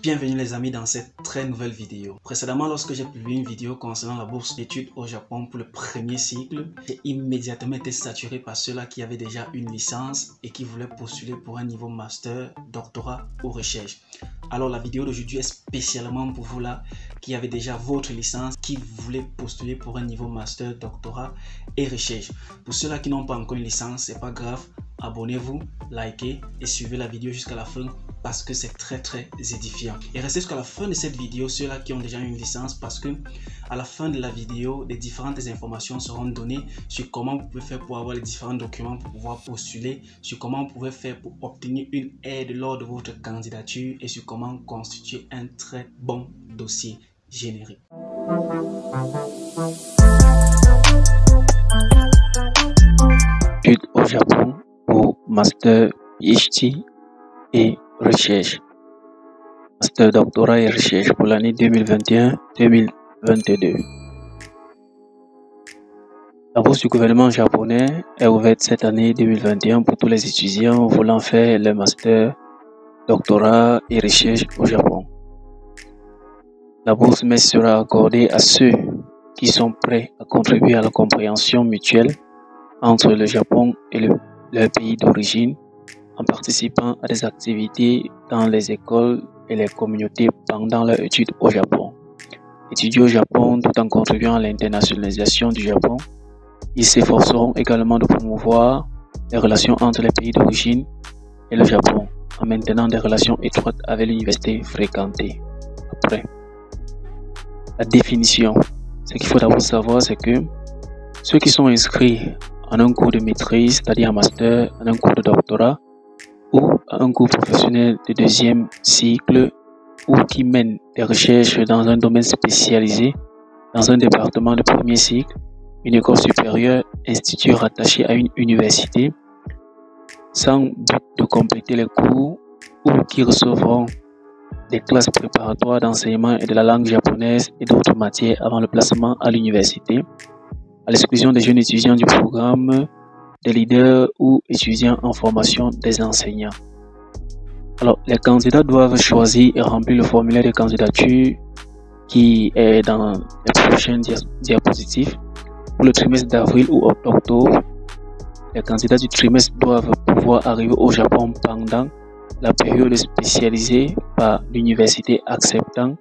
Bienvenue les amis dans cette très nouvelle vidéo. Précédemment, lorsque j'ai publié une vidéo concernant la bourse d'études au Japon pour le premier cycle, j'ai immédiatement été saturé par ceux-là qui avaient déjà une licence et qui voulaient postuler pour un niveau master, doctorat ou recherche. Alors la vidéo d'aujourd'hui est spécialement pour vous là qui avez déjà votre licence, qui voulez postuler pour un niveau master, doctorat et recherche. Pour ceux-là qui n'ont pas encore une licence, c'est pas grave. Abonnez-vous, likez et suivez la vidéo jusqu'à la fin parce que c'est très édifiant. Et restez jusqu'à la fin de cette vidéo ceux-là qui ont déjà une licence parce que à la fin de la vidéo, des différentes informations seront données sur comment vous pouvez faire pour avoir les différents documents pour pouvoir postuler, sur comment vous pouvez faire pour obtenir une aide lors de votre candidature et sur comment constituer un très bon dossier générique. Études au Japon pour master PhD et recherche. Master doctorat et recherche pour l'année 2021-2022. La bourse du gouvernement japonais est ouverte cette année 2021 pour tous les étudiants voulant faire le master doctorat et recherche au Japon. La bourse MES sera accordée à ceux qui sont prêts à contribuer à la compréhension mutuelle entre le Japon et leur pays d'origine en participant à des activités dans les écoles et les communautés pendant leur étude au Japon. Étudier au Japon tout en contribuant à l'internationalisation du Japon, ils s'efforceront également de promouvoir les relations entre les pays d'origine et le Japon en maintenant des relations étroites avec l'université fréquentée. Après, la définition. Ce qu'il faut d'abord savoir, c'est que ceux qui sont inscrits en un cours de maîtrise, c'est-à-dire un master, en un cours de doctorat, ou à un cours professionnel de deuxième cycle, ou qui mènent des recherches dans un domaine spécialisé, dans un département de premier cycle, une école supérieure, institut rattaché à une université, sans but de compléter les cours, ou qui recevront des classes préparatoires d'enseignement et de la langue japonaise et d'autres matières avant le placement à l'université, à l'exclusion des jeunes étudiants du programme, des leaders ou étudiants en formation des enseignants. Alors, les candidats doivent choisir et remplir le formulaire de candidature qui est dans les prochaines diapositives. Pour le trimestre d'avril ou octobre, les candidats du trimestre doivent pouvoir arriver au Japon pendant la période spécialisée par l'université acceptant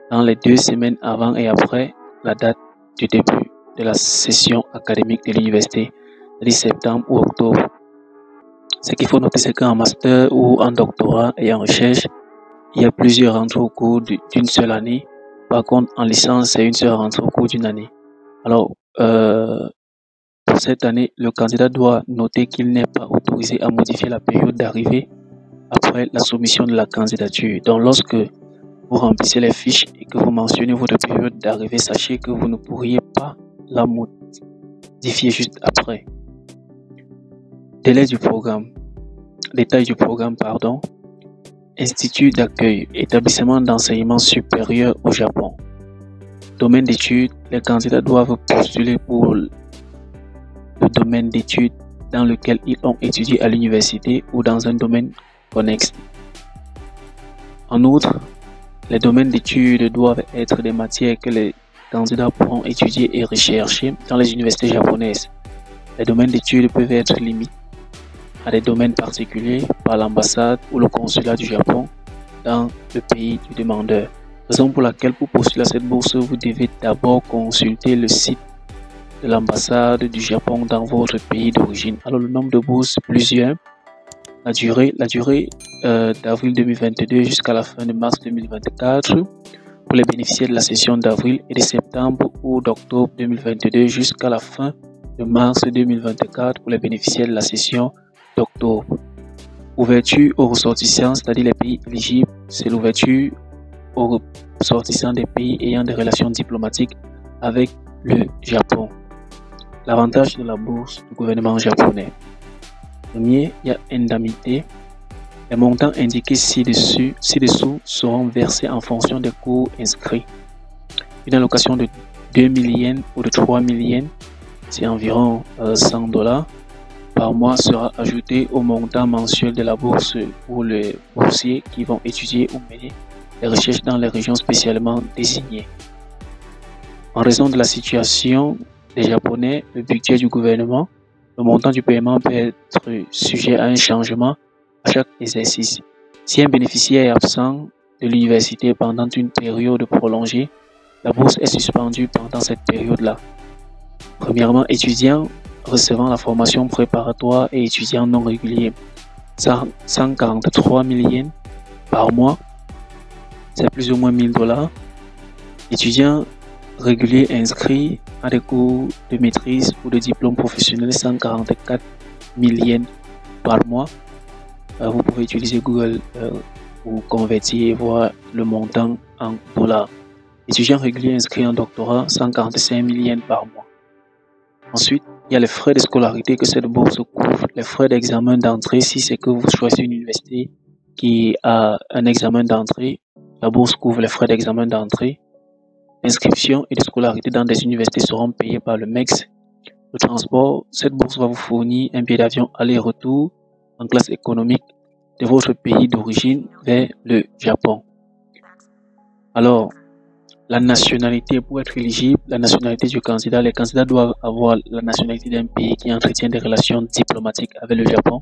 dans les 2 semaines avant et après la date du début de la session académique de l'université, c'est-à-dire septembre ou octobre. Ce qu'il faut noter, c'est qu'en master ou en doctorat et en recherche, il y a plusieurs rentrées au cours d'une seule année. Par contre, en licence, c'est une seule rentrée au cours d'une année. Alors, pour cette année, le candidat doit noter qu'il n'est pas autorisé à modifier la période d'arrivée après la soumission de la candidature. Donc, lorsque vous remplissez les fiches et que vous mentionnez votre période d'arrivée, sachez que vous ne pourriez pas la modifier juste après. Détail du programme, Institut d'accueil, établissement d'enseignement supérieur au Japon. Domaine d'études, les candidats doivent postuler pour le domaine d'études dans lequel ils ont étudié à l'université ou dans un domaine connexe. En outre, les domaines d'études doivent être des matières que les candidats pourront étudier et rechercher dans les universités japonaises. Les domaines d'études peuvent être limités à des domaines particuliers par l'ambassade ou le consulat du Japon dans le pays du demandeur. Raison pour laquelle pour postuler à cette bourse, vous devez d'abord consulter le site de l'ambassade du Japon dans votre pays d'origine. Alors le nombre de bourses, plusieurs. La durée d'avril 2022 jusqu'à la fin de mars 2024 pour les bénéficiaires de la session d'avril et de septembre ou d'octobre 2022 jusqu'à la fin de mars 2024 pour les bénéficiaires de la session d'octobre. Ouverture aux ressortissants, c'est-à-dire les pays éligibles, c'est l'ouverture aux ressortissants des pays ayant des relations diplomatiques avec le Japon. L'avantage de la bourse du gouvernement japonais. Premier, il y a indemnité. Les montants indiqués ci-dessous seront versés en fonction des cours inscrits. Une allocation de 2000 yens ou de 3000 yens, c'est environ $100 par mois, sera ajoutée au montant mensuel de la bourse pour les boursiers qui vont étudier ou mener les recherches dans les régions spécialement désignées. En raison de la situation des Japonais, le budget du gouvernement, le montant du paiement peut être sujet à un changement à chaque exercice. Si un bénéficiaire est absent de l'université pendant une période prolongée, la bourse est suspendue pendant cette période-là. Premièrement, étudiants recevant la formation préparatoire et étudiants non réguliers, 143 000 yens par mois, c'est plus ou moins $1000. Étudiants réguliers inscrits à des cours de maîtrise ou de diplôme professionnel, 144 000 yens par mois. Vous pouvez utiliser Google pour convertir et voir le montant en dollars. Étudiants réguliers inscrits en doctorat, 145 000 yens par mois. Ensuite, il y a les frais de scolarité que cette bourse couvre, les frais d'examen d'entrée. Si c'est que vous choisissez une université qui a un examen d'entrée, la bourse couvre les frais d'examen d'entrée. L'inscription et de scolarité dans des universités seront payées par le MEX. Le transport, cette bourse va vous fournir un billet d'avion aller-retour en classe économique de votre pays d'origine vers le Japon. Alors, la nationalité pour être éligible, la nationalité du candidat, les candidats doivent avoir la nationalité d'un pays qui entretient des relations diplomatiques avec le Japon.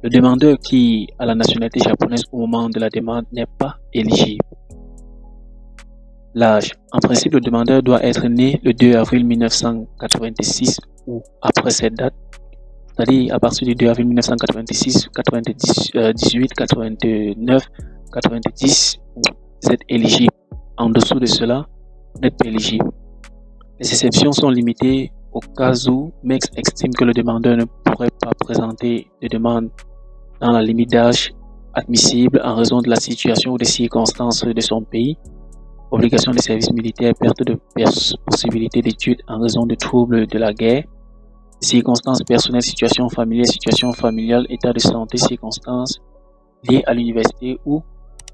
Le demandeur qui a la nationalité japonaise au moment de la demande n'est pas éligible. L'âge. En principe, le demandeur doit être né le 2 avril 1986 ou après cette date, c'est-à-dire à partir du 2 avril 1986, 98, 89, 90, vous êtes éligible. En dessous de cela, vous n'êtes pas éligible. Les exceptions sont limitées au cas où MEX estime que le demandeur ne pourrait pas présenter de demande dans la limite d'âge admissible en raison de la situation ou des circonstances de son pays, obligation de service militaire, perte de possibilité d'études en raison de troubles de la guerre, circonstances personnelles, situation familiale, état de santé, circonstances liées à l'université ou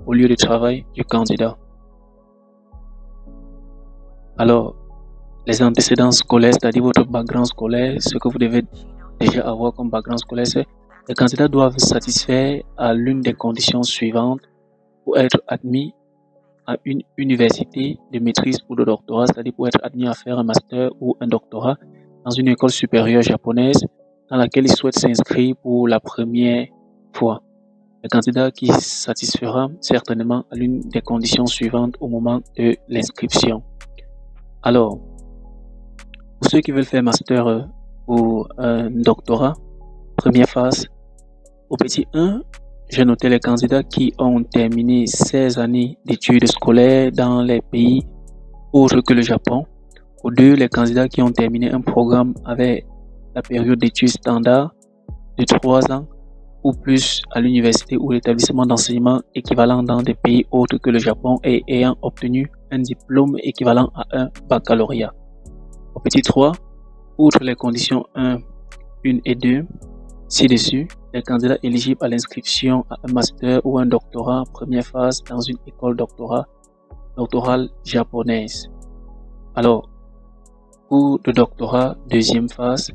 au lieu de travail du candidat. Alors, les antécédents scolaires, c'est-à-dire votre background scolaire, ce que vous devez déjà avoir comme background scolaire, c'est les candidats doivent satisfaire à l'une des conditions suivantes pour être admis à une université de maîtrise ou de doctorat, c'est-à-dire pour être admis à faire un master ou un doctorat dans une école supérieure japonaise dans laquelle il souhaite s'inscrire pour la première fois. Le candidat qui satisfera certainement à l'une des conditions suivantes au moment de l'inscription. Alors, pour ceux qui veulent faire master ou un doctorat, première phase, au petit 1, j'ai noté les candidats qui ont terminé 16 années d'études scolaires dans les pays autres que le Japon. Au 2, les candidats qui ont terminé un programme avec la période d'études standard de 3 ans ou plus à l'université ou l'établissement d'enseignement équivalent dans des pays autres que le Japon et ayant obtenu un diplôme équivalent à un baccalauréat. Au petit 3, outre les conditions 1 et 2, ci-dessus, les candidats éligibles à l'inscription à un master ou un doctorat première phase dans une école doctorale japonaise. Alors, cours de doctorat deuxième phase.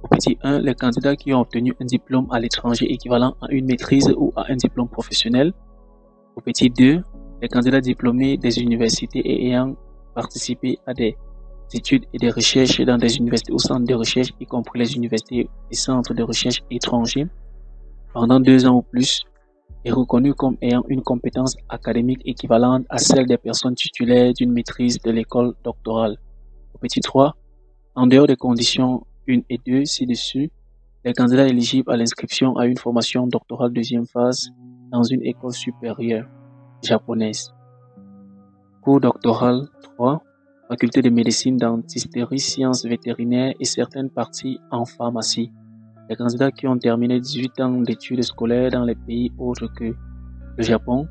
Au petit 1, les candidats qui ont obtenu un diplôme à l'étranger équivalent à une maîtrise ou à un diplôme professionnel. Au petit 2, les candidats diplômés des universités et ayant participé à des études et des recherches dans des universités ou centres de recherche, y compris les universités et centres de recherche étrangers, pendant 2 ans ou plus, est reconnu comme ayant une compétence académique équivalente à celle des personnes titulaires d'une maîtrise de l'école doctorale. Au petit 3, en dehors des conditions 1 et 2 ci-dessus, les candidats éligibles à l'inscription à une formation doctorale deuxième phase dans une école supérieure japonaise. Cours doctoral 3, faculté de médecine, dentisterie, sciences vétérinaires et certaines parties en pharmacie. Les candidats qui ont terminé 18 ans d'études scolaires dans les pays autres que le Japon.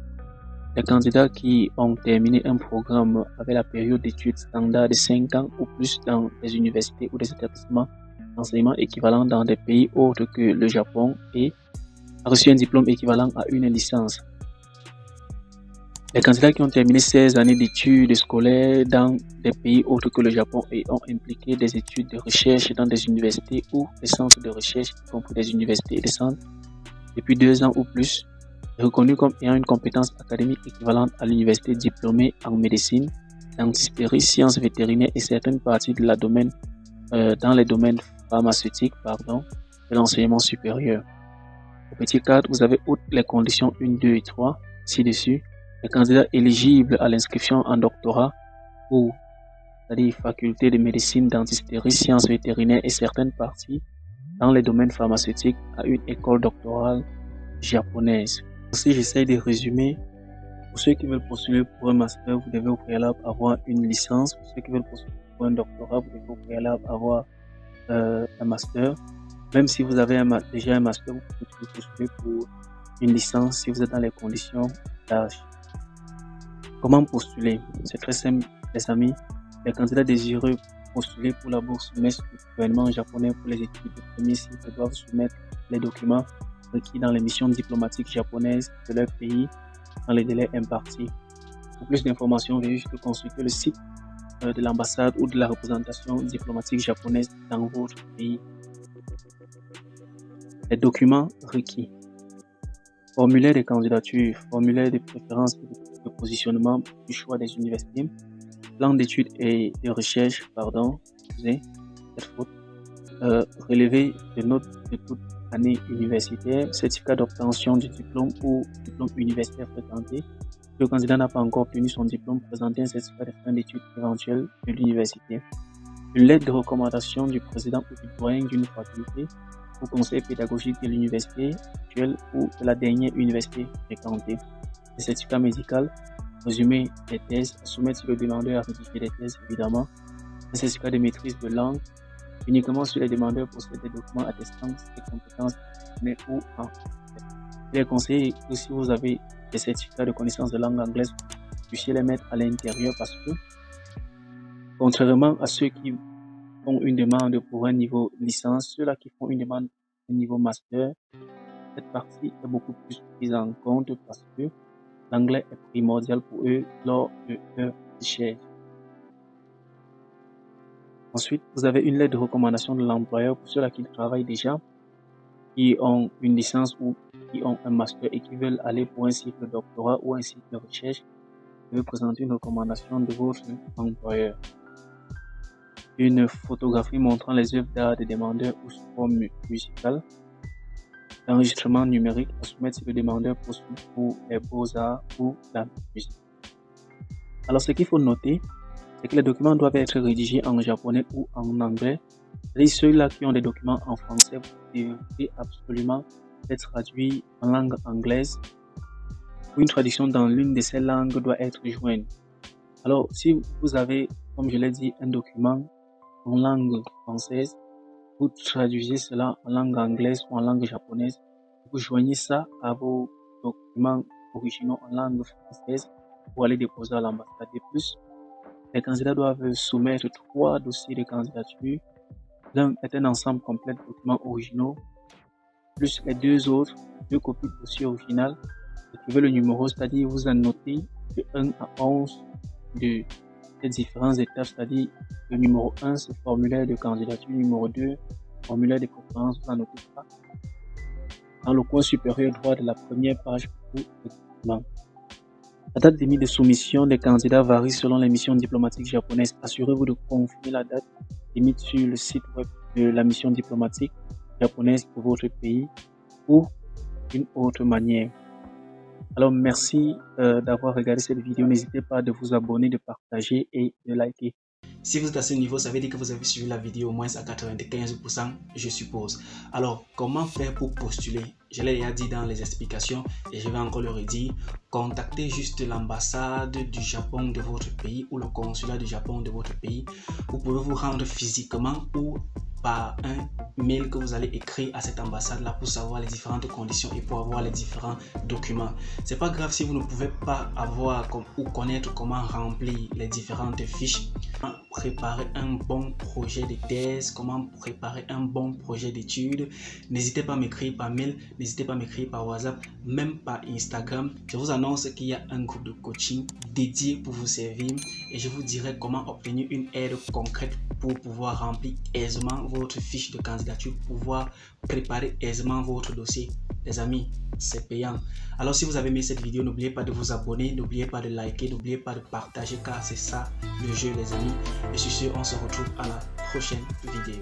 Les candidats qui ont terminé un programme avec la période d'études standard de 5 ans ou plus dans des universités ou des établissements d'enseignement équivalents dans des pays autres que le Japon et a reçu un diplôme équivalent à une licence. Les candidats qui ont terminé 16 années d'études scolaires dans des pays autres que le Japon et ont impliqué des études de recherche dans des universités ou des centres de recherche, y compris des universités et des centres, depuis 2 ans ou plus, reconnu comme ayant une compétence académique équivalente à l'université diplômée en médecine, dentisterie, sciences vétérinaires et certaines parties de dans les domaines pharmaceutiques de l'enseignement supérieur. Au petit cadre, vous avez outre les conditions 1, 2 et 3 ci-dessus, les candidats éligibles à l'inscription en doctorat ou c'est-à-dire faculté de médecine, dentisterie, sciences vétérinaires et certaines parties dans les domaines pharmaceutiques à une école doctorale japonaise. Si j'essaie de résumer, pour ceux qui veulent postuler pour un master, vous devez au préalable avoir une licence. Pour ceux qui veulent postuler pour un doctorat, vous devez au préalable avoir un master. Même si vous avez déjà un master, vous pouvez postuler pour une licence si vous êtes dans les conditions d'âge. Comment postuler? C'est très simple, les amis. Les candidats désireux postuler pour la bourse MES du gouvernement japonais pour les études de premier cycle doivent soumettre les documents requis dans les missions diplomatiques japonaises de leur pays dans les délais impartis. Pour plus d'informations, veuillez juste consulter le site de l'ambassade ou de la représentation diplomatique japonaise dans votre pays. Les documents requis. Formulaire de candidature, formulaire de préférence et de positionnement du choix des universités, plan d'études et de recherche, relevé de notes de toute année universitaire, certificat d'obtention du diplôme ou diplôme universitaire fréquenté. Si le candidat n'a pas encore obtenu son diplôme, présenter un certificat de fin d'études éventuelle de l'université. Une lettre de recommandation du président ou du doyen d'une faculté au conseil pédagogique de l'université actuelle ou de la dernière université fréquentée. Le certificat médical, résumé des thèses, à soumettre sur le demandeur à rédiger des thèses, évidemment. Un certificat de maîtrise de langue, uniquement sur les demandeurs possèdent des documents attestant des compétences mais ou en français. Il est conseillé que si vous avez des certificats de connaissance de langue anglaise, vous puissiez les mettre à l'intérieur parce que, contrairement à ceux qui font une demande pour un niveau licence, ceux-là qui font une demande pour un niveau master, cette partie est beaucoup plus prise en compte parce que l'anglais est primordial pour eux lors de leur recherche. Ensuite, vous avez une lettre de recommandation de l'employeur pour ceux-là qui travaillent déjà, qui ont une licence ou qui ont un master et qui veulent aller pour un cycle de doctorat ou un cycle de recherche. Vous devez présenter une recommandation de votre employeur. Une photographie montrant les œuvres d'art des demandeurs ou support musical. L'enregistrement numérique à soumettre si le demandeur postule pour les beaux-arts ou la musique. Alors, ce qu'il faut noter, c'est que les documents doivent être rédigés en japonais ou en anglais. Et ceux-là qui ont des documents en français, vous devez absolument les traduire en langue anglaise. Une traduction dans l'une de ces langues doit être jointe. Alors, si vous avez, comme je l'ai dit, un document en langue française, vous traduisez cela en langue anglaise ou en langue japonaise. Vous joignez ça à vos documents originaux en langue française pour aller déposer à l'ambassade. De plus, les candidats doivent soumettre 3 dossiers de candidature. L'un est un ensemble complet de documents originaux, plus les 2 autres, 2 copies de dossier original. Écrivez le numéro, c'est-à-dire vous annotez de 1 à 11 de ces différentes étapes, c'est-à-dire le numéro 1, c'est formulaire de candidature, numéro 2, formulaire de préférence, vous annotez ça dans le coin supérieur droit de la première page pour le document. La date limite de soumission des candidats varie selon les missions diplomatiques japonaises. Assurez-vous de confirmer la date limite sur le site web de la mission diplomatique japonaise de votre pays ou d'une autre manière. Alors, merci d'avoir regardé cette vidéo. N'hésitez pas de vous abonner, de partager et de liker. Si vous êtes à ce niveau, ça veut dire que vous avez suivi la vidéo au moins à 95%, je suppose. Alors, comment faire pour postuler? Je l'ai déjà dit dans les explications et je vais encore le redire. Contactez juste l'ambassade du Japon de votre pays ou le consulat du Japon de votre pays. Vous pouvez vous rendre physiquement ou par un mail que vous allez écrire à cette ambassade là pour savoir les différentes conditions et pour avoir les différents documents. C'est pas grave si vous ne pouvez pas avoir ou connaître comment remplir les différentes fiches. Préparer un bon projet de thèse, comment préparer un bon projet d'études. N'hésitez pas à m'écrire par mail, n'hésitez pas à m'écrire par WhatsApp, même par Instagram. Je vous annonce qu'il y a un groupe de coaching dédié pour vous servir et je vous dirai comment obtenir une aide concrète pour pouvoir remplir aisément votre fiche de candidature, pour pouvoir préparer aisément votre dossier. Les amis, c'est payant. Alors si vous avez aimé cette vidéo, n'oubliez pas de vous abonner, n'oubliez pas de liker, n'oubliez pas de partager car c'est ça le jeu les amis. Et sur ce, on se retrouve à la prochaine vidéo.